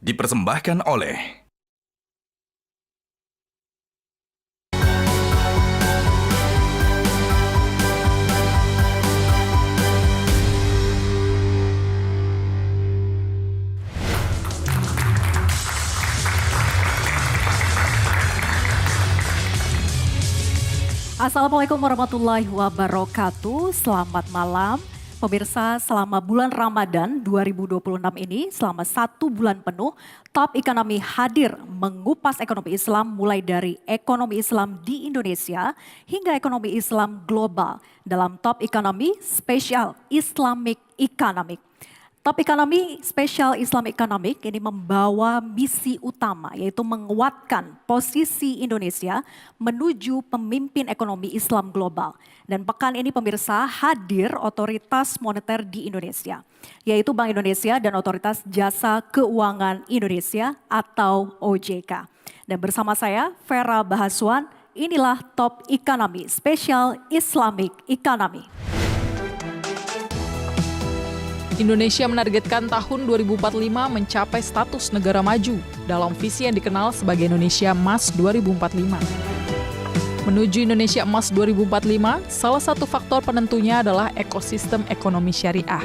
dipersembahkan oleh Assalamualaikum warahmatullahi wabarakatuh. Selamat malam. Pemirsa, selama bulan Ramadan 2026 ini, selama 1 bulan penuh, Top Ekonomi hadir mengupas ekonomi Islam mulai dari ekonomi Islam di Indonesia hingga ekonomi Islam global dalam Top Ekonomi Special Islamic Economic. Top Ekonomi Special Islamic Economic ini membawa misi utama yaitu menguatkan posisi Indonesia menuju pemimpin ekonomi Islam global. Dan pekan ini pemirsa hadir otoritas moneter di Indonesia yaitu Bank Indonesia dan Otoritas Jasa Keuangan Indonesia atau OJK. Dan bersama saya Vera Bahaswan, inilah Top Ekonomi Special Islamic Economy. Indonesia menargetkan tahun 2045 mencapai status negara maju dalam visi yang dikenal sebagai Indonesia Emas 2045. Menuju Indonesia Emas 2045, salah satu faktor penentunya adalah ekosistem ekonomi syariah.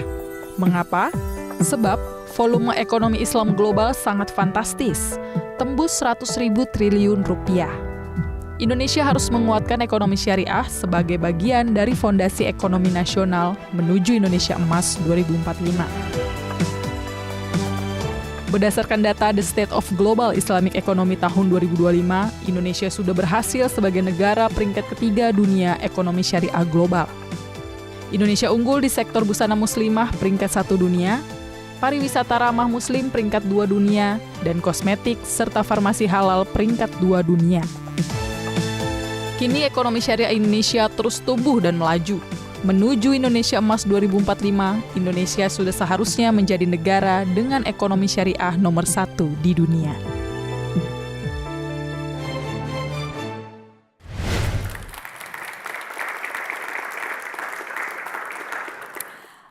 Mengapa? Sebab volume ekonomi Islam global sangat fantastis, tembus 100.000 triliun rupiah. Indonesia harus menguatkan ekonomi syariah sebagai bagian dari fondasi ekonomi nasional menuju Indonesia Emas 2045. Berdasarkan data The State of Global Islamic Economy tahun 2025, Indonesia sudah berhasil sebagai negara peringkat ketiga dunia ekonomi syariah global. Indonesia unggul di sektor busana muslimah peringkat 1 dunia, pariwisata ramah muslim peringkat 2 dunia, dan kosmetik serta farmasi halal peringkat 2 dunia. Kini ekonomi syariah Indonesia terus tumbuh dan melaju. Menuju Indonesia Emas 2045, Indonesia sudah seharusnya menjadi negara dengan ekonomi syariah nomor 1 di dunia.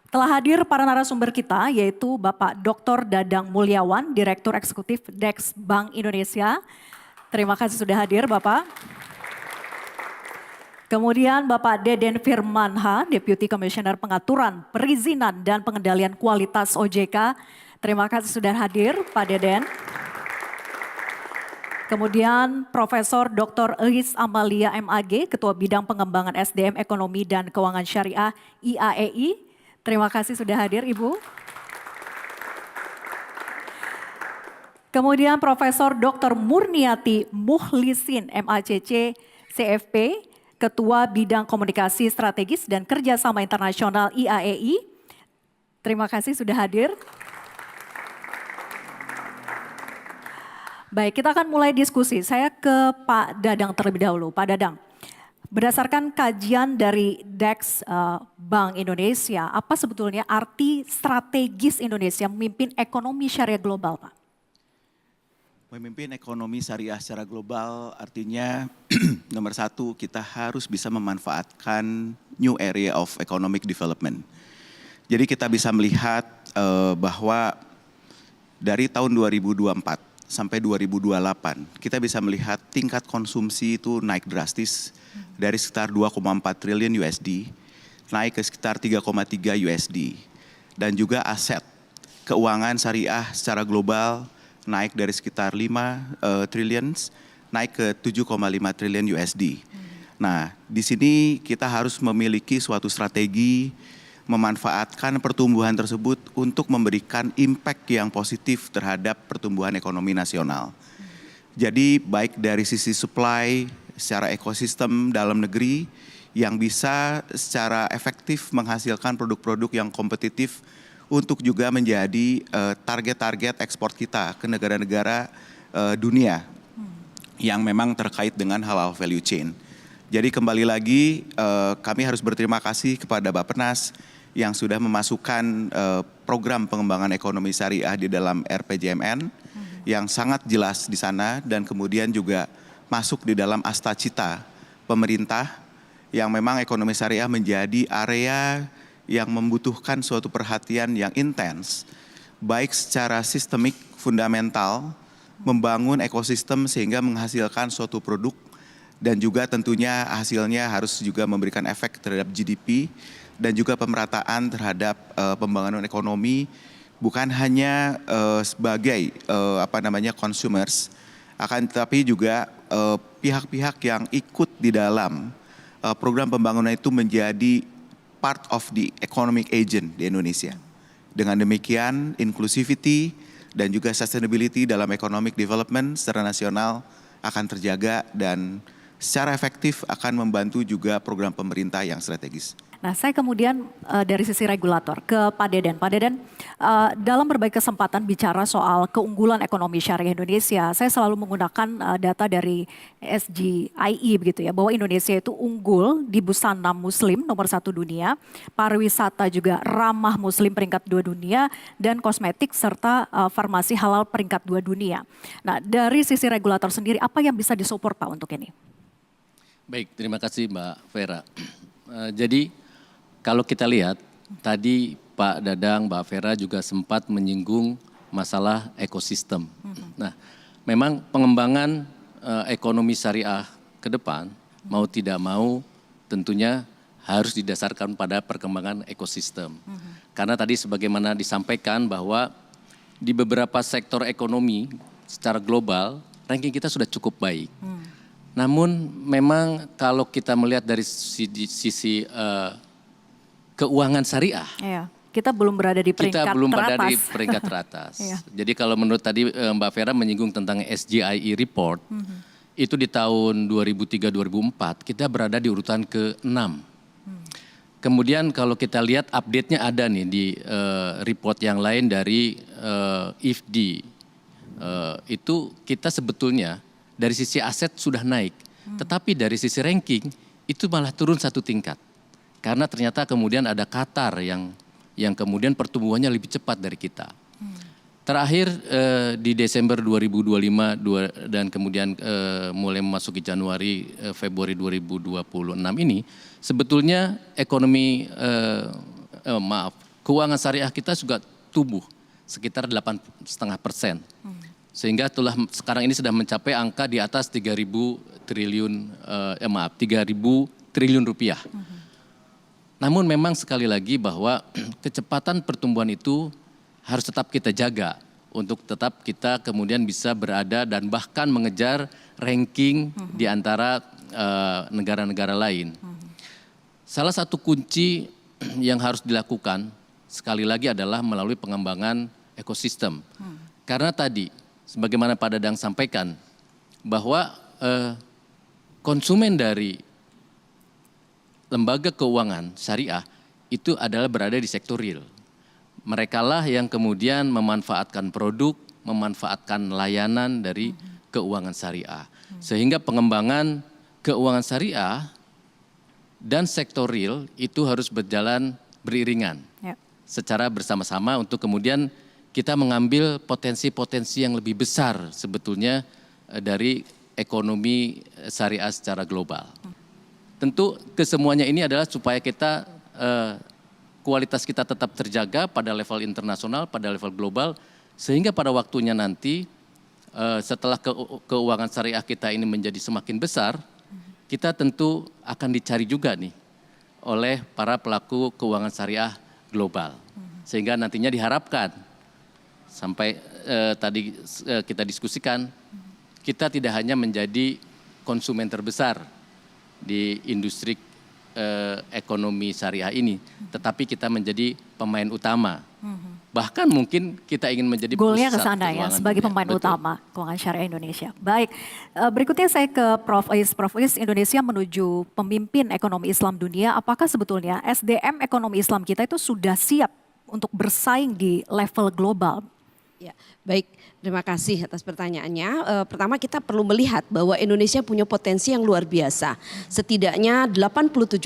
Telah hadir para narasumber kita yaitu Bapak Dr. Dadang Mulyawan, Direktur Eksekutif DEX Bank Indonesia. Terima kasih sudah hadir Bapak. Kemudian Bapak Deden Firmanha, Deputy Commissioner Pengaturan, Perizinan dan Pengendalian Kualitas OJK. Terima kasih sudah hadir Pak Deden. Kemudian Profesor Dr. Eis Amalia MAG, Ketua Bidang Pengembangan SDM Ekonomi dan Keuangan Syariah IAEI. Terima kasih sudah hadir Ibu. Kemudian Profesor Dr. Murniati Muhlisin MACC CFP, Ketua Bidang Komunikasi Strategis dan Kerjasama Internasional IAEI. Terima kasih sudah hadir. Baik, kita akan mulai diskusi. Saya ke Pak Dadang terlebih dahulu. Pak Dadang, berdasarkan kajian dari DEX Bank Indonesia, apa sebetulnya arti strategis Indonesia memimpin ekonomi syariah global, Pak? Memimpin ekonomi syariah secara global artinya nomor 1 kita harus bisa memanfaatkan new area of economic development. Jadi kita bisa melihat bahwa dari tahun 2024 sampai 2028 kita bisa melihat tingkat konsumsi itu naik drastis dari sekitar 2,4 triliun USD naik ke sekitar 3,3 USD. Dan juga aset keuangan syariah secara global naik dari sekitar 5 triliun naik ke 7,5 triliun USD. Nah, di sini kita harus memiliki suatu strategi memanfaatkan pertumbuhan tersebut untuk memberikan impact yang positif terhadap pertumbuhan ekonomi nasional. Jadi baik dari sisi supply secara ekosistem dalam negeri yang bisa secara efektif menghasilkan produk-produk yang kompetitif untuk juga menjadi target-target ekspor kita ke negara-negara dunia yang memang terkait dengan halal value chain. Jadi kembali lagi kami harus berterima kasih kepada Bappenas yang sudah memasukkan program pengembangan ekonomi syariah di dalam RPJMN yang sangat jelas di sana dan kemudian juga masuk di dalam asta cita pemerintah yang memang ekonomi syariah menjadi area yang membutuhkan suatu perhatian yang intens baik secara sistemik, fundamental, membangun ekosistem sehingga menghasilkan suatu produk dan juga tentunya hasilnya harus juga memberikan efek terhadap GDP dan juga pemerataan terhadap pembangunan ekonomi bukan hanya sebagai consumers, akan tetapi juga pihak-pihak yang ikut di dalam program pembangunan itu menjadi part of the economic agent di Indonesia. Dengan demikian, inclusivity dan juga sustainability dalam economic development secara nasional akan terjaga dan secara efektif akan membantu juga program pemerintah yang strategis. Nah, saya kemudian dari sisi regulator ke Pak Deden. Pak Deden, dalam berbagai kesempatan bicara soal keunggulan ekonomi syariah Indonesia, saya selalu menggunakan data dari SGIE begitu ya, bahwa Indonesia itu unggul di busana muslim nomor 1 dunia, pariwisata juga ramah muslim peringkat 2 dunia, dan kosmetik serta farmasi halal peringkat 2 dunia. Nah, dari sisi regulator sendiri, apa yang bisa disupport Pak untuk ini? Baik, terima kasih Mbak Vera. Jadi kalau kita lihat tadi Pak Dadang, Mbak Vera juga sempat menyinggung masalah ekosistem. Nah, memang pengembangan ekonomi syariah ke depan mau tidak mau tentunya harus didasarkan pada perkembangan ekosistem. Karena tadi sebagaimana disampaikan bahwa di beberapa sektor ekonomi secara global ranking kita sudah cukup baik. Namun memang kalau kita melihat dari sisi keuangan syariah, ya, kita belum berada di peringkat kita belum teratas. berada di peringkat teratas. Ya. Jadi kalau menurut tadi Mbak Vera menyinggung tentang SGIE report, itu di tahun 2003-2004 kita berada di urutan ke-6. Kemudian kalau kita lihat update-nya ada nih di report yang lain dari IFD. Itu kita sebetulnya dari sisi aset sudah naik, tetapi dari sisi ranking itu malah turun 1 tingkat. Karena ternyata kemudian ada Qatar yang kemudian pertumbuhannya lebih cepat dari kita. Terakhir di Desember 2025 dan kemudian mulai memasuki Januari, Februari 2026 ini, sebetulnya ekonomi, keuangan syariah kita juga tumbuh sekitar 8,5%. Sehingga sekarang ini sudah mencapai angka di atas 3.000 triliun rupiah. Namun memang sekali lagi bahwa kecepatan pertumbuhan itu harus tetap kita jaga untuk tetap kita kemudian bisa berada dan bahkan mengejar ranking di antara negara-negara lain. Salah satu kunci yang harus dilakukan sekali lagi adalah melalui pengembangan ekosistem. Karena tadi sebagaimana Pak Dadang sampaikan bahwa konsumen dari lembaga keuangan syariah itu adalah berada di sektor real. Merekalah yang kemudian memanfaatkan produk, memanfaatkan layanan dari keuangan syariah. Sehingga pengembangan keuangan syariah dan sektor real itu harus berjalan beriringan. Secara bersama-sama untuk kemudian kita mengambil potensi-potensi yang lebih besar sebetulnya dari ekonomi syariah secara global. Tentu kesemuanya ini adalah supaya kita kualitas kita tetap terjaga pada level internasional, pada level global, sehingga pada waktunya nanti setelah keuangan syariah kita ini menjadi semakin besar, kita tentu akan dicari juga nih oleh para pelaku keuangan syariah global. Sehingga nantinya diharapkan sampai tadi kita diskusikan, kita tidak hanya menjadi konsumen terbesar di industri ekonomi syariah ini, tetapi kita menjadi pemain utama. Bahkan mungkin kita ingin menjadi goalnya ke pusat sana ya, sebagai dunia. pemain Betul. utama keuangan syariah Indonesia. Baik, berikutnya saya ke Prof. Is. Prof. Is, Indonesia menuju pemimpin ekonomi Islam dunia. Apakah sebetulnya SDM ekonomi Islam kita itu sudah siap untuk bersaing di level global? Ya, baik. Terima kasih atas pertanyaannya. Pertama kita perlu melihat bahwa Indonesia punya potensi yang luar biasa. Setidaknya 87%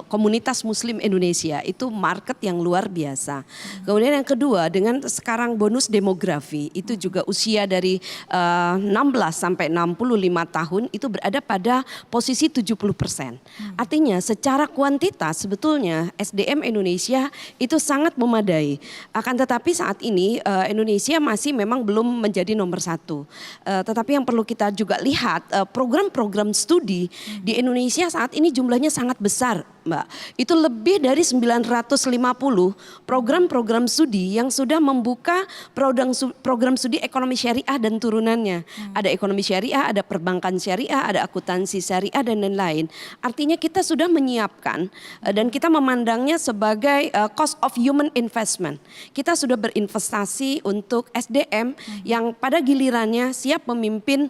komunitas muslim Indonesia itu market yang luar biasa. Kemudian yang kedua, dengan sekarang bonus demografi itu juga usia dari 16 sampai 65 tahun itu berada pada posisi 70%. Artinya secara kuantitas sebetulnya SDM Indonesia itu sangat memadai. Akan tetapi saat ini Indonesia masih memang belum menjadi nomor satu. Tetapi yang perlu kita juga lihat program-program studi di Indonesia saat ini jumlahnya sangat besar, Mbak. Itu lebih dari 950 program-program studi yang sudah membuka program studi ekonomi syariah dan turunannya. Ada ekonomi syariah, ada perbankan syariah, ada akuntansi syariah dan lain-lain. Artinya kita sudah menyiapkan dan kita memandangnya sebagai cost of human investment. Kita sudah berinvestasi untuk SDM yang pada gilirannya siap memimpin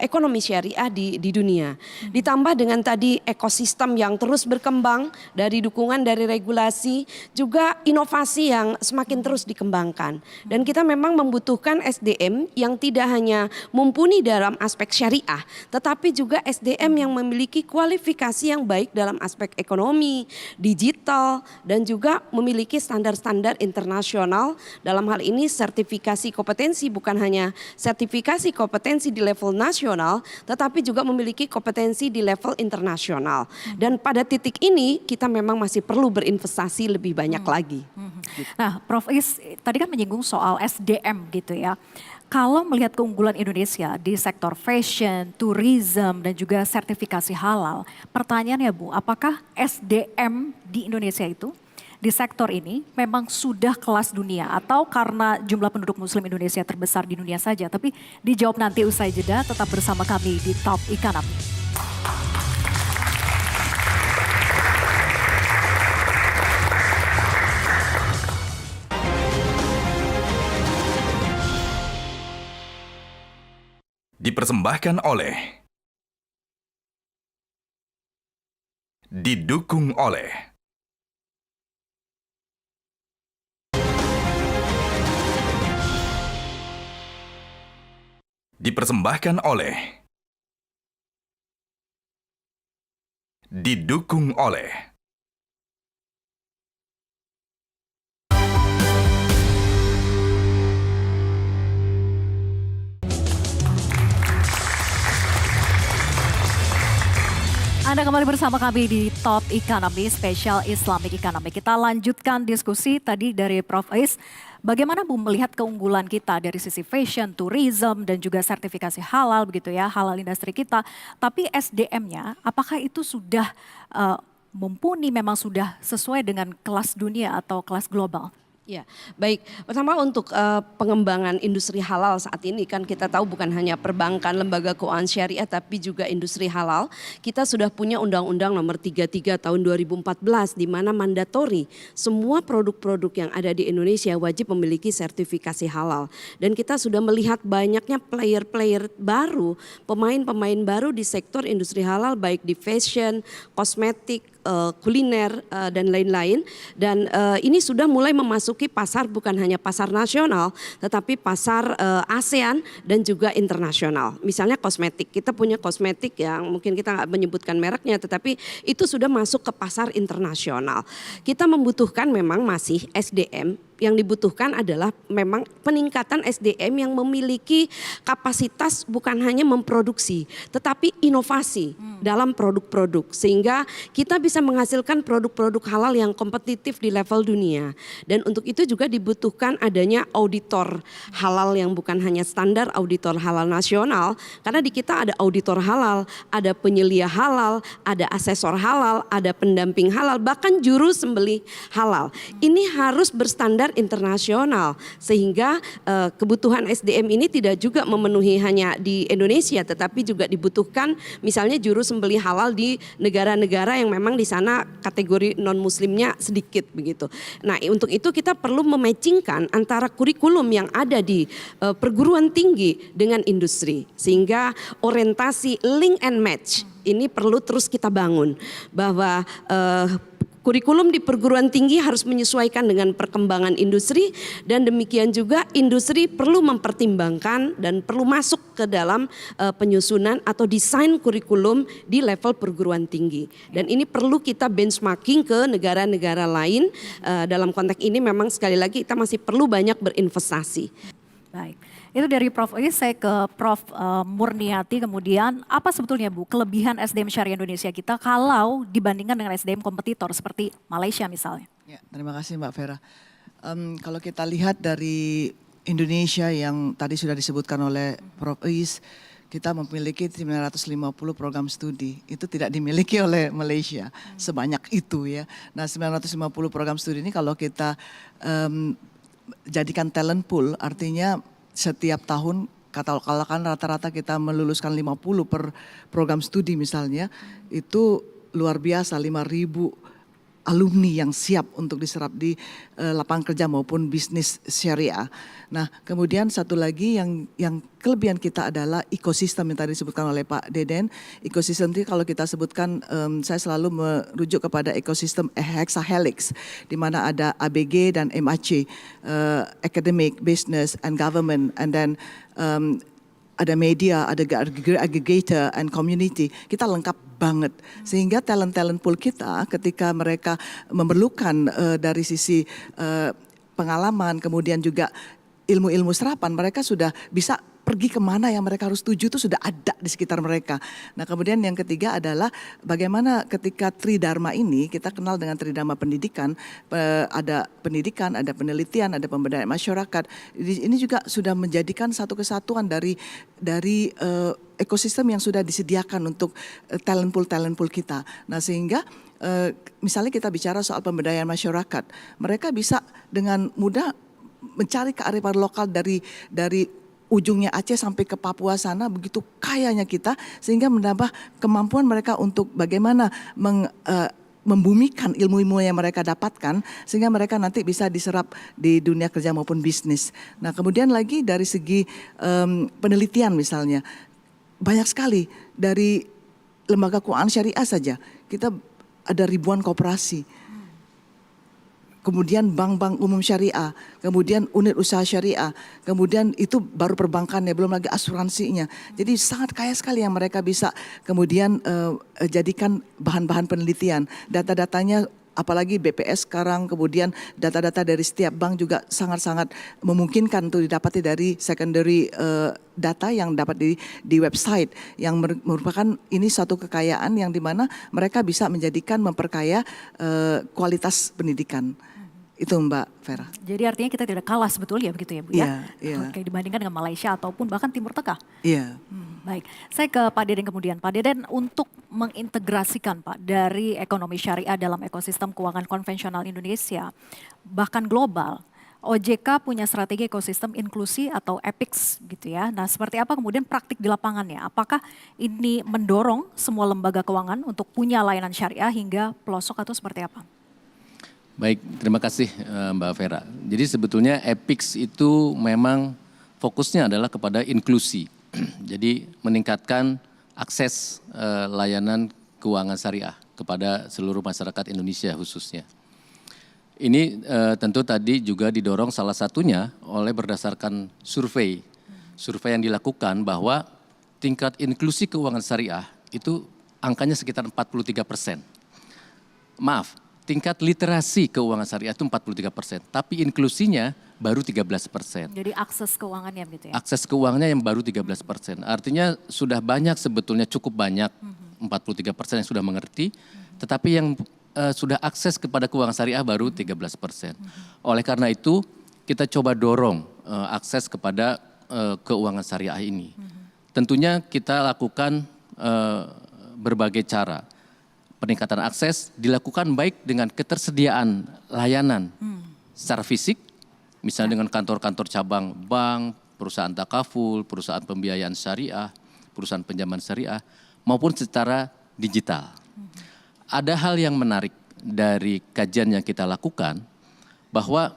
ekonomi syariah di dunia. Ditambah dengan tadi ekosistem yang terus berkembang dari dukungan dari regulasi, juga inovasi yang semakin terus dikembangkan. Dan kita memang membutuhkan SDM yang tidak hanya mumpuni dalam aspek syariah, tetapi juga SDM yang memiliki kualifikasi yang baik dalam aspek ekonomi, digital, dan juga memiliki standar-standar internasional. Dalam hal ini sertifikasi kompetensi, bukan hanya sertifikasi kompetensi di level nasional, tetapi juga memiliki kompetensi di level internasional. Dan pada titik ini kita memang masih perlu berinvestasi lebih banyak lagi. Nah, Prof. Is tadi kan menyinggung soal SDM gitu ya. Kalau melihat keunggulan Indonesia di sektor fashion, tourism, dan juga sertifikasi halal, pertanyaannya Bu, apakah SDM di Indonesia itu di sektor ini memang sudah kelas dunia atau karena jumlah penduduk muslim Indonesia terbesar di dunia saja? Tapi dijawab nanti usai jeda, tetap bersama kami di Top Economy. Dipersembahkan oleh, didukung oleh dipersembahkan oleh, didukung oleh Anda kembali bersama kami di Top Economy, Special Islamic Economy. Kita lanjutkan diskusi tadi dari Prof. Is. Bagaimana Bu melihat keunggulan kita dari sisi fashion, tourism, dan juga sertifikasi halal begitu ya, halal industri kita. Tapi SDM-nya apakah itu sudah mumpuni, memang sudah sesuai dengan kelas dunia atau kelas global? Ya, baik. Pertama untuk pengembangan industri halal saat ini kan kita tahu bukan hanya perbankan, lembaga keuangan syariah tapi juga industri halal. Kita sudah punya Undang-Undang Nomor 33 Tahun 2014 di mana mandatori semua produk-produk yang ada di Indonesia wajib memiliki sertifikasi halal. Dan kita sudah melihat banyaknya player-player baru, pemain-pemain baru di sektor industri halal baik di fashion, kosmetik, kuliner dan lain-lain, dan ini sudah mulai memasuki pasar bukan hanya pasar nasional tetapi pasar ASEAN dan juga internasional. Misalnya kosmetik, kita punya kosmetik yang mungkin kita nggak menyebutkan mereknya tetapi itu sudah masuk ke pasar internasional. Kita membutuhkan memang masih SDM. Yang dibutuhkan adalah memang peningkatan SDM yang memiliki kapasitas bukan hanya memproduksi tetapi inovasi dalam produk-produk sehingga kita bisa menghasilkan produk-produk halal yang kompetitif di level dunia. Dan untuk itu juga dibutuhkan adanya auditor halal yang bukan hanya standar auditor halal nasional, karena di kita ada auditor halal, ada penyelia halal, ada asesor halal, ada pendamping halal, bahkan juru sembelih halal. Ini harus berstandar internasional sehingga kebutuhan SDM ini tidak juga memenuhi hanya di Indonesia tetapi juga dibutuhkan misalnya juru sembelih halal di negara-negara yang memang di sana kategori non muslimnya sedikit begitu. Nah, untuk itu kita perlu mematchingkan antara kurikulum yang ada di perguruan tinggi dengan industri sehingga orientasi link and match ini perlu terus kita bangun bahwa Kurikulum di perguruan tinggi harus menyesuaikan dengan perkembangan industri dan demikian juga industri perlu mempertimbangkan dan perlu masuk ke dalam penyusunan atau desain kurikulum di level perguruan tinggi. Dan ini perlu kita benchmarking ke negara-negara lain. Dalam konteks ini memang sekali lagi kita masih perlu banyak berinvestasi. Baik, itu dari Prof. Ini saya ke Prof. Murniati kemudian, apa sebetulnya Bu kelebihan SDM Syariah Indonesia kita kalau dibandingkan dengan SDM kompetitor seperti Malaysia misalnya? Ya, terima kasih Mbak Vera. Kalau kita lihat dari Indonesia yang tadi sudah disebutkan oleh Prof. Is, kita memiliki 950 program studi. Itu tidak dimiliki oleh Malaysia sebanyak itu ya. Nah 950 program studi ini kalau kita jadikan talent pool, artinya setiap tahun katakan rata-rata kita meluluskan 50 per program studi misalnya, itu luar biasa 5.000 alumni yang siap untuk diserap di lapangan kerja maupun bisnis syariah. Nah kemudian satu lagi yang kelebihan kita adalah ekosistem yang tadi disebutkan oleh Pak Deden. Ekosistem itu kalau kita sebutkan, saya selalu merujuk kepada ekosistem hexahelix, di mana ada ABG dan MAC, academic, business, and government, and then ada media, ada aggregator, and community. Kita lengkap banget. Sehingga talent pool kita ketika mereka memerlukan dari sisi pengalaman, kemudian juga ilmu-ilmu serapan, mereka sudah bisa pergi kemana yang mereka harus tuju itu sudah ada di sekitar mereka. Nah kemudian yang ketiga adalah bagaimana ketika Tridharma ini, kita kenal dengan Tridharma pendidikan, ada pendidikan, ada penelitian, ada pemberdayaan masyarakat. Ini juga sudah menjadikan satu kesatuan dari ekosistem yang sudah disediakan untuk talent pool kita. Nah sehingga misalnya kita bicara soal pemberdayaan masyarakat, mereka bisa dengan mudah mencari kearifan lokal dari ujungnya Aceh sampai ke Papua sana, begitu kayanya kita, sehingga menambah kemampuan mereka untuk bagaimana membumikan ilmu-ilmu yang mereka dapatkan, sehingga mereka nanti bisa diserap di dunia kerja maupun bisnis. Nah kemudian lagi dari segi penelitian misalnya, banyak sekali dari lembaga keuangan syariah saja, kita ada ribuan koperasi. Kemudian bank-bank umum syariah, kemudian unit usaha syariah, kemudian itu baru perbankannya, belum lagi asuransinya. Jadi sangat kaya sekali yang mereka bisa kemudian jadikan bahan-bahan penelitian. Data-datanya apalagi BPS sekarang, kemudian data-data dari setiap bank juga sangat-sangat memungkinkan untuk didapati dari secondary data yang dapat di website, yang merupakan ini suatu kekayaan yang dimana mereka bisa memperkaya kualitas pendidikan. Itu Mbak Vera. Jadi artinya kita tidak kalah sebetulnya begitu ya Bu ya? Iya. Oke, dibandingkan dengan Malaysia ataupun bahkan Timur Tengah. Iya. Baik, saya ke Pak Deden kemudian. Pak Deden, untuk mengintegrasikan Pak dari ekonomi syariah dalam ekosistem keuangan konvensional Indonesia, bahkan global, OJK punya strategi ekosistem inklusi atau EPIX gitu ya. Nah seperti apa kemudian praktik di lapangannya? Apakah ini mendorong semua lembaga keuangan untuk punya layanan syariah hingga pelosok atau seperti apa? Baik, terima kasih Mbak Vera. Jadi sebetulnya EPIX itu memang fokusnya adalah kepada inklusi. Jadi meningkatkan akses layanan keuangan syariah kepada seluruh masyarakat Indonesia khususnya. Ini tentu tadi juga didorong salah satunya oleh berdasarkan survei yang dilakukan bahwa tingkat inklusi keuangan syariah itu angkanya sekitar 43%. Maaf, tingkat literasi keuangan syariah itu 43%, tapi inklusinya baru 13%. Jadi akses keuangannya gitu ya? Akses keuangannya yang baru 13%. Artinya sudah banyak sebetulnya, cukup banyak, 43% yang sudah mengerti, tetapi yang sudah akses kepada keuangan syariah baru 13%. Oleh karena itu kita coba dorong akses kepada keuangan syariah ini. Tentunya kita lakukan berbagai cara. Peningkatan akses dilakukan baik dengan ketersediaan layanan secara fisik, misalnya dengan kantor-kantor cabang bank, perusahaan takaful, perusahaan pembiayaan syariah, perusahaan pinjaman syariah, maupun secara digital. Ada hal yang menarik dari kajian yang kita lakukan, bahwa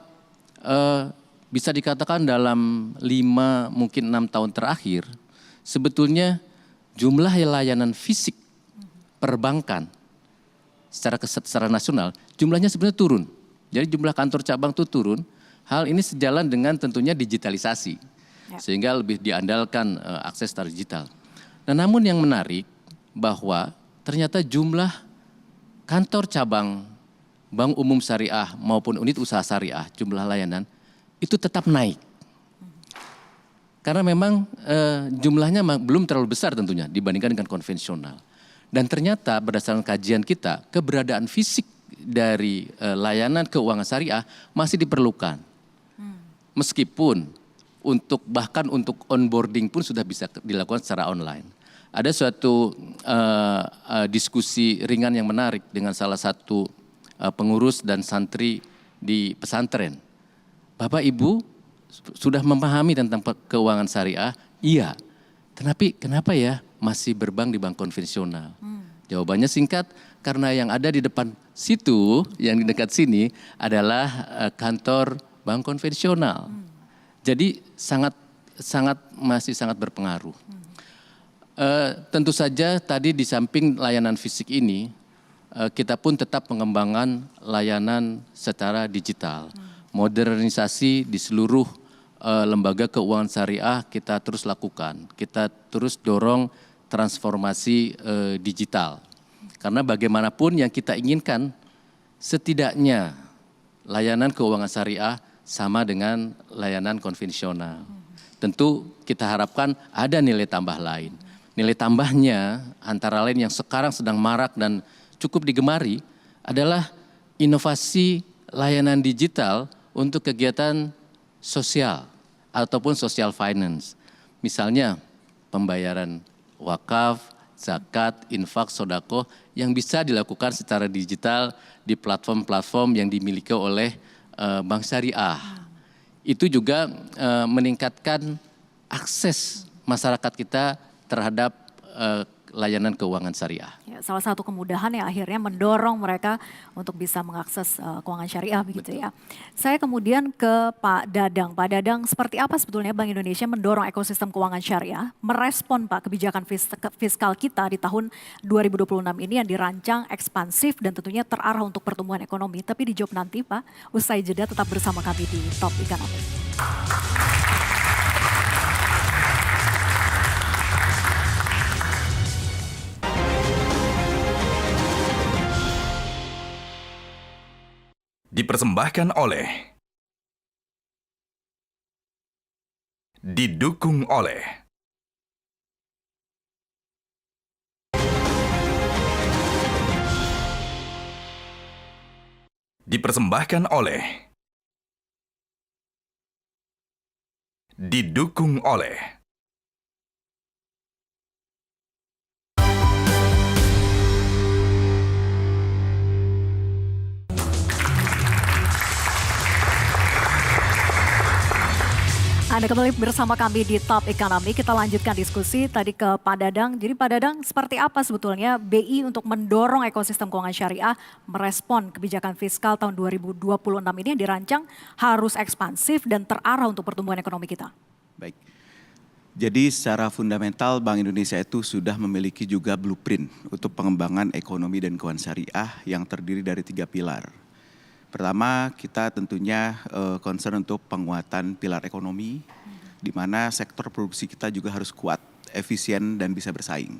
bisa dikatakan dalam 5 mungkin 6 tahun terakhir, sebetulnya jumlah layanan fisik perbankan secara nasional jumlahnya sebenarnya turun. Jadi jumlah kantor cabang itu turun. Hal ini sejalan dengan tentunya digitalisasi. Sehingga lebih diandalkan akses secara digital. Nah, namun yang menarik bahwa ternyata jumlah kantor cabang Bank Umum Syariah maupun unit usaha syariah, jumlah layanan itu tetap naik. Karena memang jumlahnya belum terlalu besar tentunya dibandingkan dengan konvensional. Dan ternyata berdasarkan kajian kita, keberadaan fisik dari layanan keuangan syariah masih diperlukan. Meskipun bahkan untuk onboarding pun sudah bisa dilakukan secara online. Ada suatu diskusi ringan yang menarik dengan salah satu pengurus dan santri di pesantren. Bapak Ibu sudah memahami tentang keuangan syariah? Iya. Kenapa ya masih berbank di bank konvensional? Jawabannya singkat, karena yang ada di depan situ, yang di dekat sini adalah kantor bank konvensional. Jadi masih sangat berpengaruh. Tentu saja tadi di samping layanan fisik ini, kita pun tetap mengembangkan layanan secara digital. Modernisasi di seluruh lembaga keuangan syariah kita terus lakukan. Kita terus dorong transformasi digital. Karena bagaimanapun yang kita inginkan, setidaknya layanan keuangan syariah sama dengan layanan konvensional. Tentu kita harapkan ada nilai tambah lain. Nilai tambahnya antara lain yang sekarang sedang marak dan cukup digemari adalah inovasi layanan digital untuk kegiatan sosial ataupun social finance. Misalnya pembayaran wakaf, zakat, infak, sodako yang bisa dilakukan secara digital di platform-platform yang dimiliki oleh bank syariah. Itu juga meningkatkan akses masyarakat kita terhadap layanan keuangan syariah. Ya, salah satu kemudahan yang akhirnya mendorong mereka untuk bisa mengakses keuangan syariah begitu ya. Saya kemudian ke Pak Dadang. Pak Dadang, seperti apa sebetulnya Bank Indonesia mendorong ekosistem keuangan syariah, merespon Pak kebijakan fiskal kita di tahun 2026 ini yang dirancang ekspansif dan tentunya terarah untuk pertumbuhan ekonomi. Tapi dijawab nanti Pak, usai jeda tetap bersama kami di Top Economic. Dipersembahkan oleh, didukung oleh dipersembahkan oleh, didukung oleh Anda kembali bersama kami di Top Economy. Kita lanjutkan diskusi tadi ke Pak Dadang. Jadi Pak Dadang, seperti apa sebetulnya BI untuk mendorong ekosistem keuangan syariah merespon kebijakan fiskal tahun 2026 ini yang dirancang harus ekspansif dan terarah untuk pertumbuhan ekonomi kita? Baik. Jadi secara fundamental Bank Indonesia itu sudah memiliki juga blueprint untuk pengembangan ekonomi dan keuangan syariah yang terdiri dari 3 pilar. Pertama, kita tentunya concern untuk penguatan pilar ekonomi, di mana sektor produksi kita juga harus kuat, efisien, dan bisa bersaing.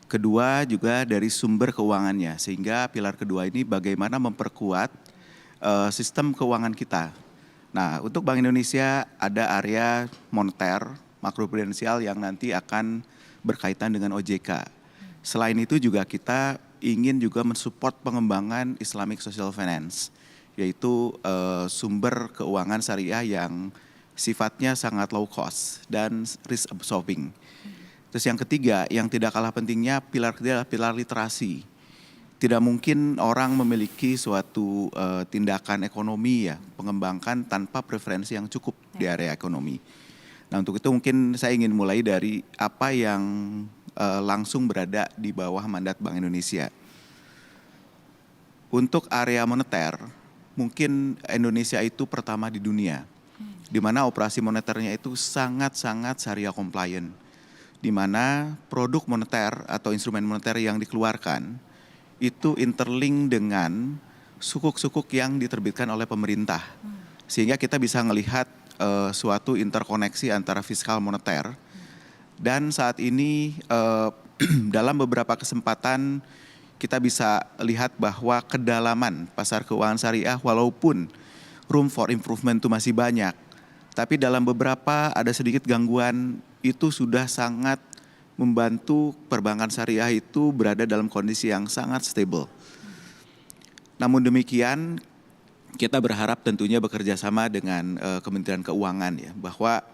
Kedua, juga dari sumber keuangannya, sehingga pilar kedua ini bagaimana memperkuat sistem keuangan kita. Nah, untuk Bank Indonesia ada area moneter, makroprudensial yang nanti akan berkaitan dengan OJK. Selain itu juga kita ingin juga mensupport pengembangan Islamic Social Finance, yaitu sumber keuangan syariah yang sifatnya sangat low cost dan risk absorbing. Terus yang ketiga, yang tidak kalah pentingnya, pilar ketiga adalah pilar literasi. Tidak mungkin orang memiliki suatu tindakan ekonomi ya, mengembangkan tanpa preferensi yang cukup di area ekonomi. Nah, untuk itu mungkin saya ingin mulai dari apa yang langsung berada di bawah mandat Bank Indonesia. Untuk area moneter, mungkin Indonesia itu pertama di dunia, di mana operasi moneternya itu sangat-sangat syariah compliant, di mana produk moneter atau instrumen moneter yang dikeluarkan itu interlink dengan sukuk-sukuk yang diterbitkan oleh pemerintah. Sehingga kita bisa melihat suatu interkoneksi antara fiskal moneter. Dan saat ini dalam beberapa kesempatan kita bisa lihat bahwa kedalaman pasar keuangan syariah walaupun room for improvement itu masih banyak, tapi dalam beberapa ada sedikit gangguan itu sudah sangat membantu perbankan syariah itu berada dalam kondisi yang sangat stable. Namun demikian kita berharap tentunya bekerja sama dengan Kementerian Keuangan ya, bahwa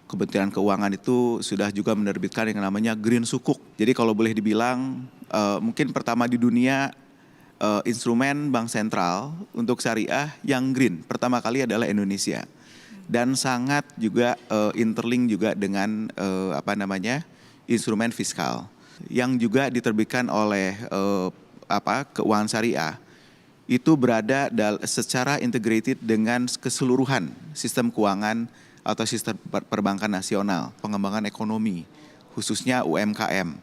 Kementerian Keuangan itu sudah juga menerbitkan yang namanya Green Sukuk. Jadi kalau boleh dibilang mungkin pertama di dunia instrumen bank sentral untuk syariah yang green. Pertama kali adalah Indonesia. Dan sangat juga interlink juga dengan instrumen fiskal yang juga diterbitkan oleh keuangan syariah. Itu berada secara integrated dengan keseluruhan sistem keuangan atau sistem perbankan nasional, pengembangan ekonomi, khususnya UMKM.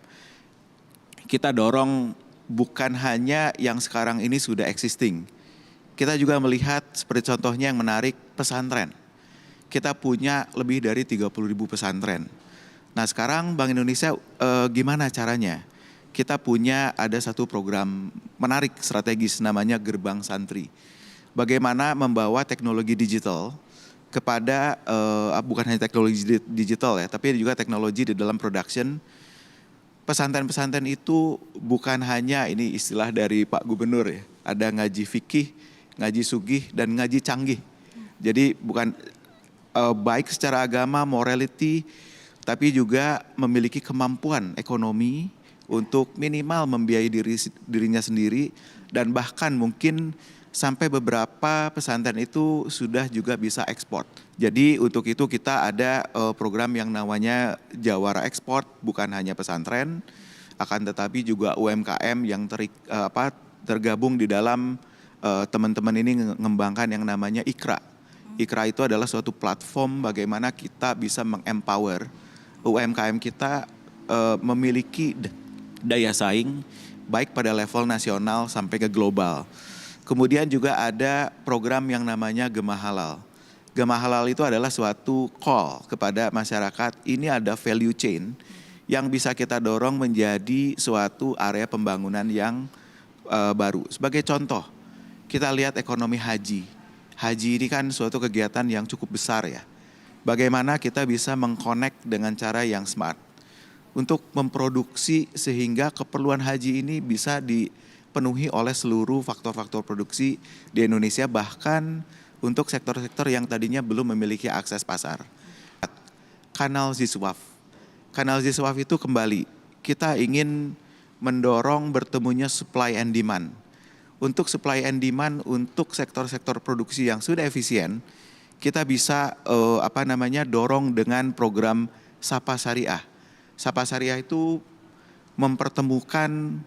Kita dorong bukan hanya yang sekarang ini sudah existing. Kita juga melihat seperti contohnya yang menarik pesantren. Kita punya lebih dari 30.000 pesantren. Nah sekarang Bank Indonesia gimana caranya? Kita ada satu program menarik strategis namanya Gerbang Santri. Bagaimana membawa teknologi digital kepada bukan hanya teknologi digital ya, tapi juga teknologi di dalam production. Pesantren-pesantren itu bukan hanya ini istilah dari Pak Gubernur ya, ada ngaji fikih, ngaji sugih, dan ngaji canggih. Jadi bukan baik secara agama, morality, tapi juga memiliki kemampuan ekonomi untuk minimal membiayai dirinya sendiri, dan bahkan mungkin sampai beberapa pesantren itu sudah juga bisa ekspor. Jadi untuk itu kita ada program yang namanya Jawara Ekspor, bukan hanya pesantren, akan tetapi juga UMKM yang tergabung di dalam teman-teman ini mengembangkan yang namanya Ikra. Ikra itu adalah suatu platform bagaimana kita bisa mengempower UMKM kita memiliki daya saing baik pada level nasional sampai ke global. Kemudian juga ada program yang namanya Gema Halal. Gema Halal itu adalah suatu call kepada masyarakat. Ini ada value chain yang bisa kita dorong menjadi suatu area pembangunan yang baru. Sebagai contoh, kita lihat ekonomi haji. Haji ini kan suatu kegiatan yang cukup besar ya. Bagaimana kita bisa mengconnect dengan cara yang smart untuk memproduksi sehingga keperluan haji ini bisa dipenuhi oleh seluruh faktor-faktor produksi di Indonesia, bahkan untuk sektor-sektor yang tadinya belum memiliki akses pasar. Kanal Ziswaf. Kanal Ziswaf itu kembali, kita ingin mendorong bertemunya supply and demand. Untuk supply and demand untuk sektor-sektor produksi yang sudah efisien, kita bisa dorong dengan program Sapa Syariah. Sapa Syariah itu mempertemukan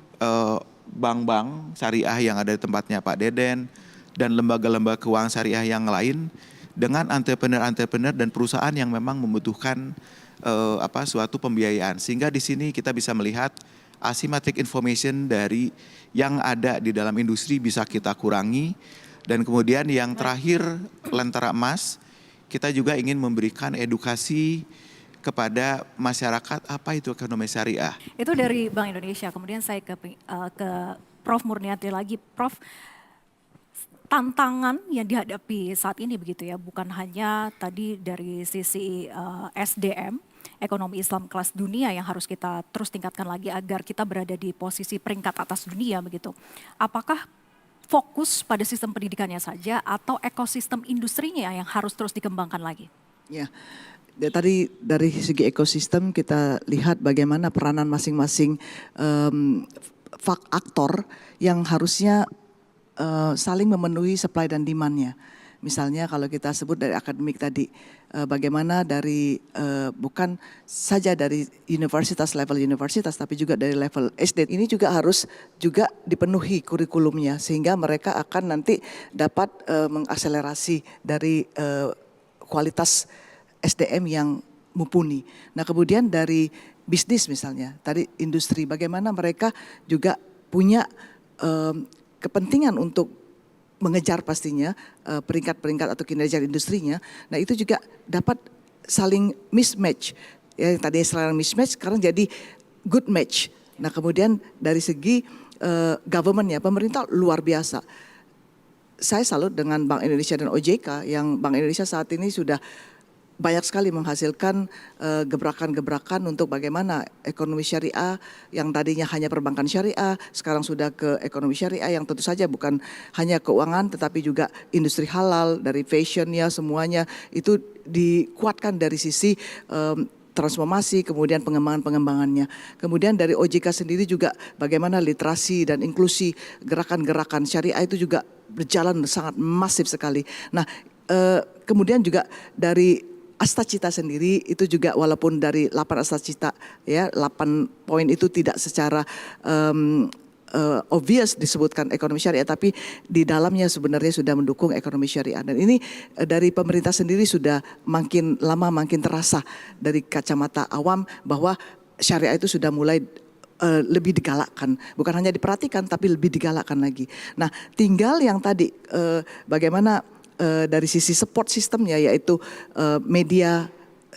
bank-bank syariah yang ada di tempatnya Pak Deden dan lembaga-lembaga keuangan syariah yang lain dengan entrepreneur-entrepreneur dan perusahaan yang memang membutuhkan suatu pembiayaan. Sehingga di sini kita bisa melihat asymmetric information dari yang ada di dalam industri bisa kita kurangi. Dan kemudian yang terakhir, Lentera Emas, kita juga ingin memberikan edukasi kepada masyarakat apa itu ekonomi syariah. Itu dari Bank Indonesia. Kemudian saya ke Prof. Murniati lagi. Prof, tantangan yang dihadapi saat ini begitu ya, bukan hanya tadi dari sisi SDM, ekonomi Islam kelas dunia yang harus kita terus tingkatkan lagi agar kita berada di posisi peringkat atas dunia begitu. Apakah fokus pada sistem pendidikannya saja atau ekosistem industrinya yang harus terus dikembangkan lagi? Ya. Tadi dari segi ekosistem kita lihat bagaimana peranan masing-masing aktor yang harusnya saling memenuhi supply dan demand-nya. Misalnya kalau kita sebut dari akademik tadi, bagaimana dari bukan saja dari level universitas, tapi juga dari level SD. Ini juga harus juga dipenuhi kurikulumnya sehingga mereka akan nanti dapat mengakselerasi dari kualitas SDM yang mumpuni. Nah kemudian dari bisnis misalnya, tadi industri, bagaimana mereka juga punya kepentingan untuk mengejar pastinya peringkat-peringkat atau kinerja industrinya. Nah itu juga dapat saling mismatch. Ya, tadi sekarang mismatch, sekarang jadi good match. Nah kemudian dari segi government-nya, pemerintah luar biasa. Saya salut dengan Bank Indonesia dan OJK yang Bank Indonesia saat ini sudah banyak sekali menghasilkan gebrakan-gebrakan untuk bagaimana ekonomi syariah yang tadinya hanya perbankan syariah, sekarang sudah ke ekonomi syariah yang tentu saja bukan hanya keuangan tetapi juga industri halal, dari fashionnya semuanya itu dikuatkan dari sisi transformasi, kemudian pengembangannya. Kemudian dari OJK sendiri juga bagaimana literasi dan inklusi gerakan-gerakan syariah itu juga berjalan sangat masif sekali. Nah kemudian juga dari Astacita sendiri itu juga walaupun dari 8 Astacita ya 8 poin itu tidak secara obvious disebutkan ekonomi syariah, tapi di dalamnya sebenarnya sudah mendukung ekonomi syariah. Dan ini dari pemerintah sendiri sudah makin lama makin terasa dari kacamata awam bahwa syariah itu sudah mulai lebih digalakkan, bukan hanya diperhatikan tapi lebih digalakkan lagi. Nah tinggal yang tadi bagaimana dari sisi support sistemnya, yaitu media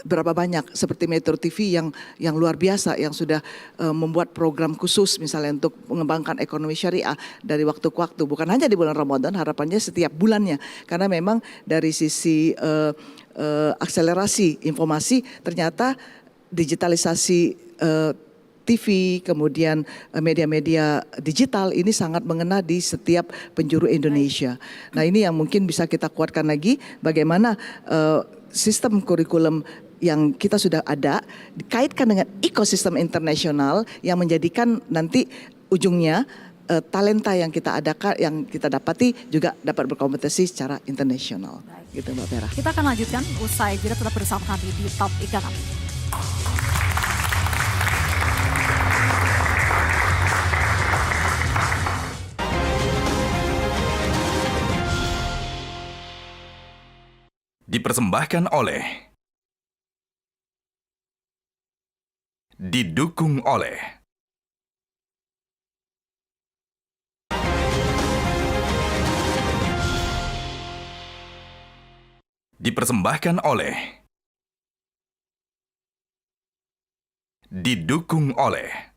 berapa banyak seperti Metro TV yang luar biasa yang sudah membuat program khusus misalnya untuk mengembangkan ekonomi syariah dari waktu ke waktu, bukan hanya di bulan Ramadan, harapannya setiap bulannya, karena memang dari sisi akselerasi informasi ternyata digitalisasi TV, kemudian media-media digital ini sangat mengena di setiap penjuru Indonesia. Nah ini yang mungkin bisa kita kuatkan lagi bagaimana sistem kurikulum yang kita sudah ada dikaitkan dengan ekosistem internasional yang menjadikan nanti ujungnya talenta yang kita adakan, yang kita dapati juga dapat berkompetisi secara internasional. Gitu Mbak Vera. Kita akan lanjutkan usai jeda, tetap bersama kami di Top Economy. Dipersembahkan oleh, didukung oleh dipersembahkan oleh, didukung oleh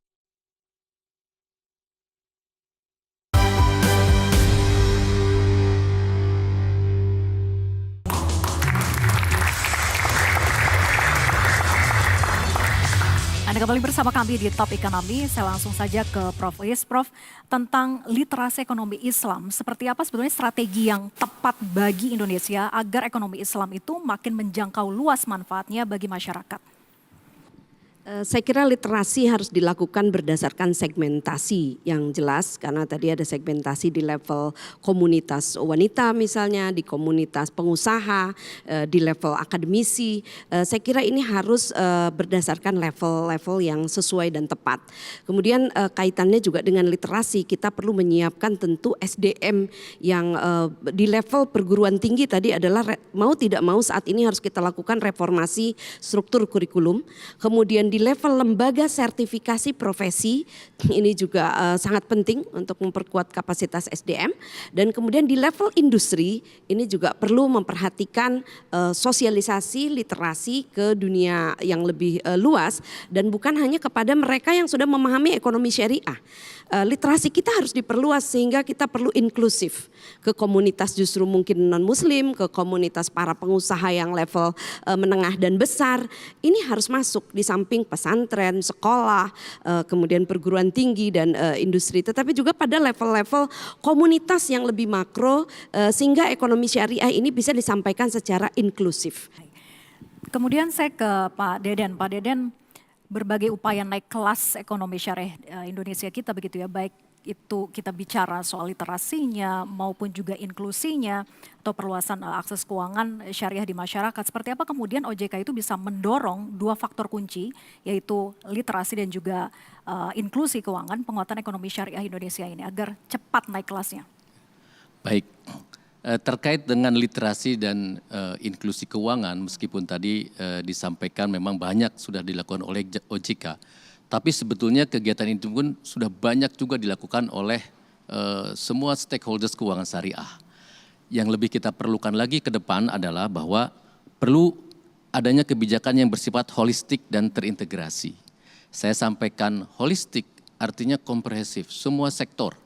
Anda kembali bersama kami di Top Economy. Saya langsung saja ke Prof. Is. Prof, tentang literasi ekonomi Islam, seperti apa sebetulnya strategi yang tepat bagi Indonesia agar ekonomi Islam itu makin menjangkau luas manfaatnya bagi masyarakat? Saya kira literasi harus dilakukan berdasarkan segmentasi yang jelas, karena tadi ada segmentasi di level komunitas wanita misalnya, di komunitas pengusaha, di level akademisi. Saya kira ini harus berdasarkan level-level yang sesuai dan tepat. Kemudian kaitannya juga dengan literasi, kita perlu menyiapkan tentu SDM yang di level perguruan tinggi tadi adalah mau tidak mau saat ini harus kita lakukan reformasi struktur kurikulum. Kemudian di level lembaga sertifikasi profesi ini juga sangat penting untuk memperkuat kapasitas SDM, dan kemudian di level industri ini juga perlu memperhatikan sosialisasi literasi ke dunia yang lebih luas dan bukan hanya kepada mereka yang sudah memahami ekonomi syariah. Literasi kita harus diperluas sehingga kita perlu inklusif ke komunitas justru mungkin non muslim, ke komunitas para pengusaha yang level menengah dan besar. Ini harus masuk di samping pesantren, sekolah, kemudian perguruan tinggi dan industri, tetapi juga pada level-level komunitas yang lebih makro sehingga ekonomi syariah ini bisa disampaikan secara inklusif. Kemudian saya ke Pak Deden. Pak Deden, berbagai upaya naik kelas ekonomi syariah Indonesia kita begitu ya, baik itu kita bicara soal literasinya maupun juga inklusinya atau perluasan akses keuangan syariah di masyarakat. Seperti apa kemudian OJK itu bisa mendorong dua faktor kunci, yaitu literasi dan juga inklusi keuangan, penguatan ekonomi syariah Indonesia ini agar cepat naik kelasnya? Baik. Terkait dengan literasi dan inklusi keuangan, meskipun tadi disampaikan memang banyak sudah dilakukan oleh OJK, tapi sebetulnya kegiatan itu pun sudah banyak juga dilakukan oleh semua stakeholders keuangan syariah. Yang lebih kita perlukan lagi ke depan adalah bahwa perlu adanya kebijakan yang bersifat holistik dan terintegrasi. Saya sampaikan holistik artinya komprehensif, semua sektor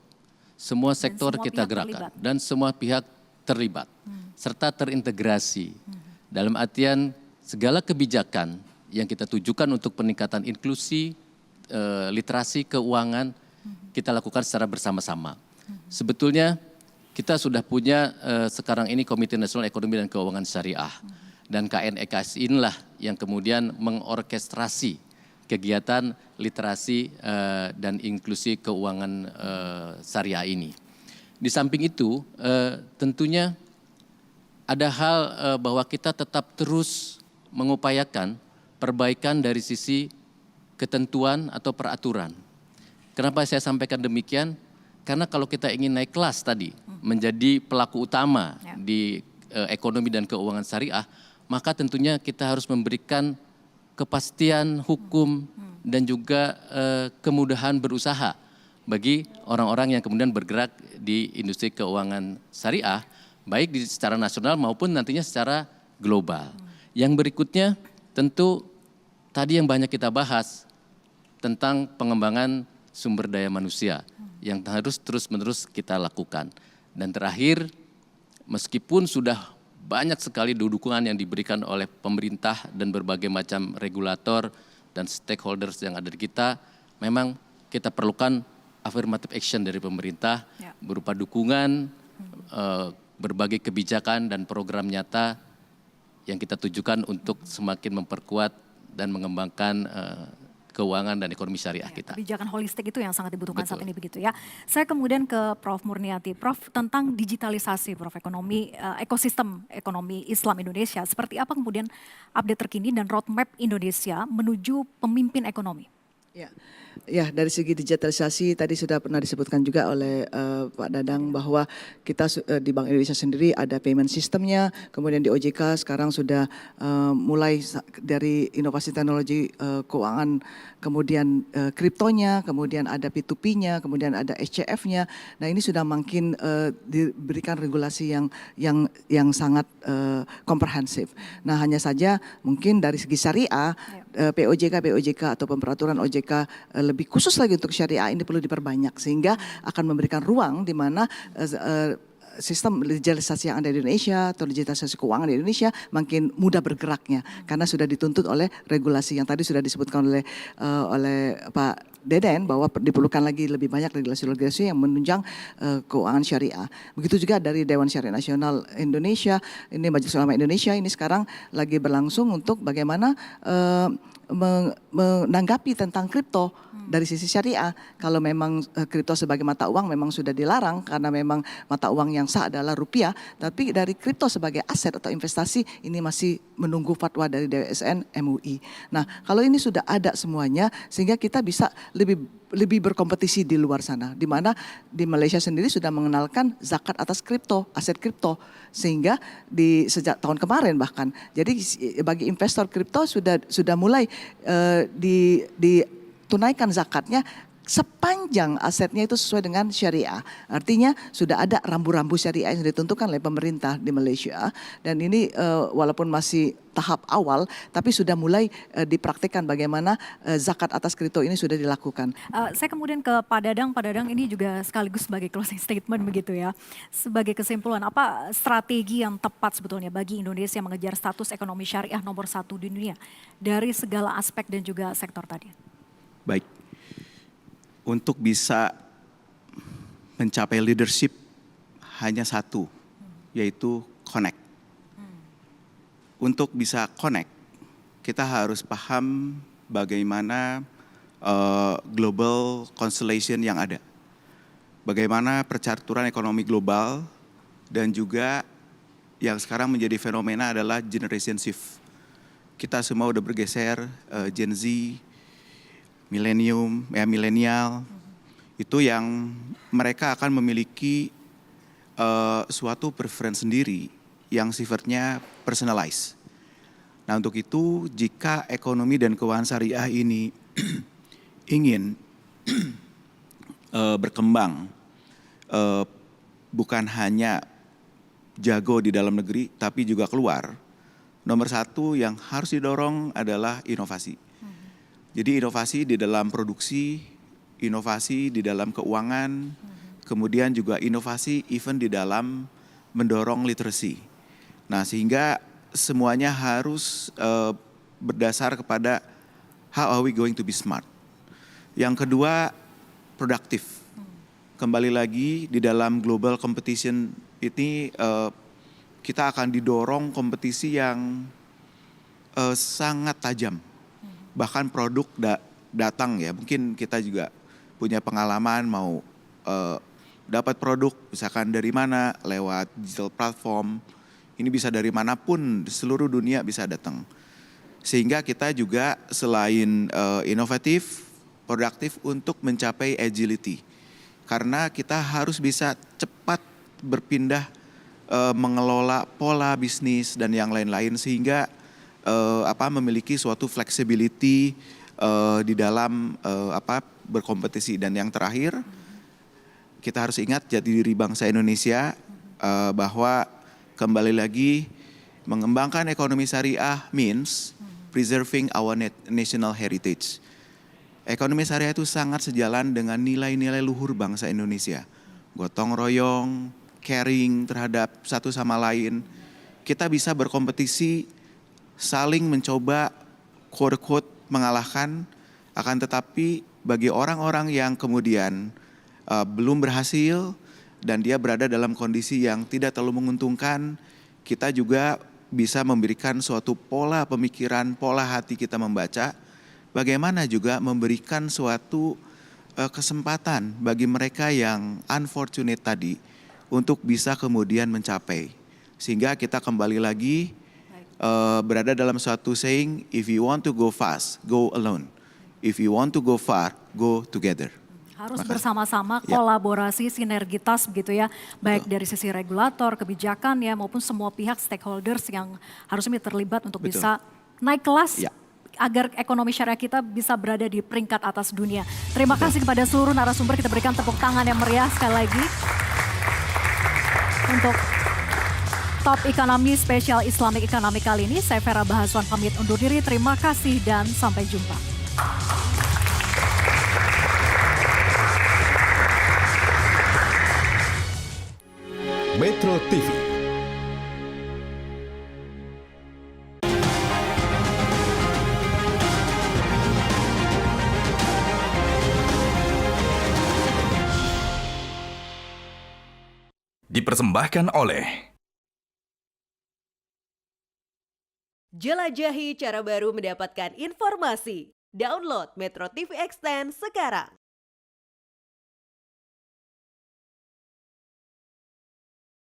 semua kita pihak gerakan terlibat. dan semua pihak terlibat serta terintegrasi. Dalam artian segala kebijakan yang kita tujukan untuk peningkatan inklusi, literasi keuangan kita lakukan secara bersama-sama. Sebetulnya kita sudah punya sekarang ini Komite Nasional Ekonomi dan Keuangan Syariah dan KNEKS inilah yang kemudian mengorkestrasi kegiatan literasi dan inklusi keuangan syariah ini. Di samping itu tentunya ada hal bahwa kita tetap terus mengupayakan perbaikan dari sisi ketentuan atau peraturan. Kenapa saya sampaikan demikian? Karena kalau kita ingin naik kelas tadi, menjadi pelaku utama di ekonomi dan keuangan syariah, maka tentunya kita harus memberikan kepastian hukum dan juga kemudahan berusaha bagi orang-orang yang kemudian bergerak di industri keuangan syariah, baik secara nasional maupun nantinya secara global. Yang berikutnya tentu tadi yang banyak kita bahas tentang pengembangan sumber daya manusia yang harus terus-menerus kita lakukan. Dan terakhir, meskipun sudah banyak sekali dukungan yang diberikan oleh pemerintah dan berbagai macam regulator dan stakeholders yang ada di kita, memang kita perlukan affirmative action dari pemerintah berupa dukungan, berbagai kebijakan dan program nyata yang kita tujukan untuk semakin memperkuat dan mengembangkan keuangan dan ekonomi syariah kita. Kebijakan holistik itu yang sangat dibutuhkan Betul. saat ini begitu ya. Saya kemudian ke Prof. Murniati. Prof, tentang digitalisasi Prof, ekonomi, ekosistem ekonomi Islam Indonesia. Seperti apa kemudian update terkini dan roadmap Indonesia menuju pemimpin ekonomi? Ya, dari segi digitalisasi tadi sudah pernah disebutkan juga oleh Pak Dadang bahwa kita di Bank Indonesia sendiri ada payment sistemnya, kemudian di OJK sekarang sudah mulai dari inovasi teknologi keuangan, kemudian kriptonya, kemudian ada P2P-nya, kemudian ada SCF-nya. Nah ini sudah makin diberikan regulasi yang sangat komprehensif. Nah hanya saja mungkin dari segi syariah, POJK atau peraturan OJK lebih khusus lagi untuk syariah ini perlu diperbanyak sehingga akan memberikan ruang di mana sistem digitalisasi yang ada di Indonesia atau digitalisasi keuangan di Indonesia makin mudah bergeraknya karena sudah dituntut oleh regulasi yang tadi sudah disebutkan oleh Pak Deden bahwa diperlukan lagi lebih banyak regulasi-regulasi yang menunjang keuangan syariah. Begitu juga dari Dewan Syariah Nasional Indonesia, ini Majelis Ulama Indonesia ini sekarang lagi berlangsung untuk bagaimana menanggapi tentang kripto dari sisi syariah. Kalau memang kripto sebagai mata uang memang sudah dilarang karena memang mata uang yang sah adalah rupiah, tapi dari kripto sebagai aset atau investasi ini masih menunggu fatwa dari DWSN MUI. Nah, kalau ini sudah ada semuanya sehingga kita bisa lebih berkompetisi di luar sana, di mana di Malaysia sendiri sudah mengenalkan zakat atas kripto, aset kripto, sehingga sejak tahun kemarin bahkan. Jadi bagi investor kripto sudah mulai ditunaikan zakatnya sepanjang asetnya itu sesuai dengan syariah. Artinya sudah ada rambu-rambu syariah yang ditentukan oleh pemerintah di Malaysia dan ini walaupun masih tahap awal tapi sudah mulai dipraktikkan bagaimana zakat atas kripto ini sudah dilakukan. Saya kemudian ke Pak Dadang. Pak Dadang ini juga sekaligus sebagai closing statement begitu ya. Sebagai kesimpulan, apa strategi yang tepat sebetulnya bagi Indonesia mengejar status ekonomi syariah nomor 1 di dunia dari segala aspek dan juga sektor tadi? Baik. Untuk bisa mencapai leadership hanya satu, yaitu connect. Untuk bisa connect, kita harus paham bagaimana global constellation yang ada. Bagaimana percaturan ekonomi global dan juga yang sekarang menjadi fenomena adalah generation shift. Kita semua udah bergeser, Gen Z, milenial, itu yang mereka akan memiliki suatu preference sendiri yang sifatnya personalized. Nah untuk itu jika ekonomi dan keuangan syariah ini ingin berkembang eh, bukan hanya jago di dalam negeri, tapi juga keluar. Nomor satu yang harus didorong adalah inovasi. Jadi inovasi di dalam produksi, inovasi di dalam keuangan, kemudian juga inovasi even di dalam mendorong literasi. Nah, sehingga semuanya harus berdasar kepada how are we going to be smart. Yang kedua, produktif. Kembali lagi di dalam global competition ini kita akan didorong kompetisi yang sangat tajam. Bahkan produk datang ya, mungkin kita juga punya pengalaman mau dapat produk misalkan dari mana, lewat digital platform, ini bisa dari manapun, seluruh dunia bisa datang. Sehingga kita juga selain inovatif, produktif untuk mencapai agility. Karena kita harus bisa cepat berpindah mengelola pola bisnis dan yang lain-lain sehingga memiliki suatu flexibility di dalam berkompetisi. Dan yang terakhir, kita harus ingat jati diri bangsa Indonesia bahwa kembali lagi mengembangkan ekonomi syariah means preserving our national heritage. Ekonomi syariah itu sangat sejalan dengan nilai-nilai luhur bangsa Indonesia. Gotong royong, caring terhadap satu sama lain. Kita bisa berkompetisi, saling mencoba quote-quote mengalahkan, akan tetapi bagi orang-orang yang kemudian belum berhasil dan dia berada dalam kondisi yang tidak terlalu menguntungkan, kita juga bisa memberikan suatu pola pemikiran, pola hati kita membaca, bagaimana juga memberikan suatu kesempatan bagi mereka yang unfortunate tadi untuk bisa kemudian mencapai. Sehingga kita kembali lagi berada dalam suatu saying, if you want to go fast, go alone. If you want to go far, go together. Harus bersama-sama, kolaborasi, sinergitas begitu ya. Baik dari sisi regulator, kebijakan ya, maupun semua pihak stakeholders yang harusnya terlibat untuk bisa naik kelas. Agar ekonomi syariah kita bisa berada di peringkat atas dunia. Terima kasih kepada seluruh narasumber, kita berikan tepuk tangan yang meriah sekali lagi. Untuk Top Ekonomi Spesial Islamic Economy kali ini, saya Vera Bahaswan pamit undur diri. Terima kasih dan sampai jumpa. Metro TV. Dipersembahkan oleh Jelajahi cara baru mendapatkan informasi. Download Metro TV Extend sekarang.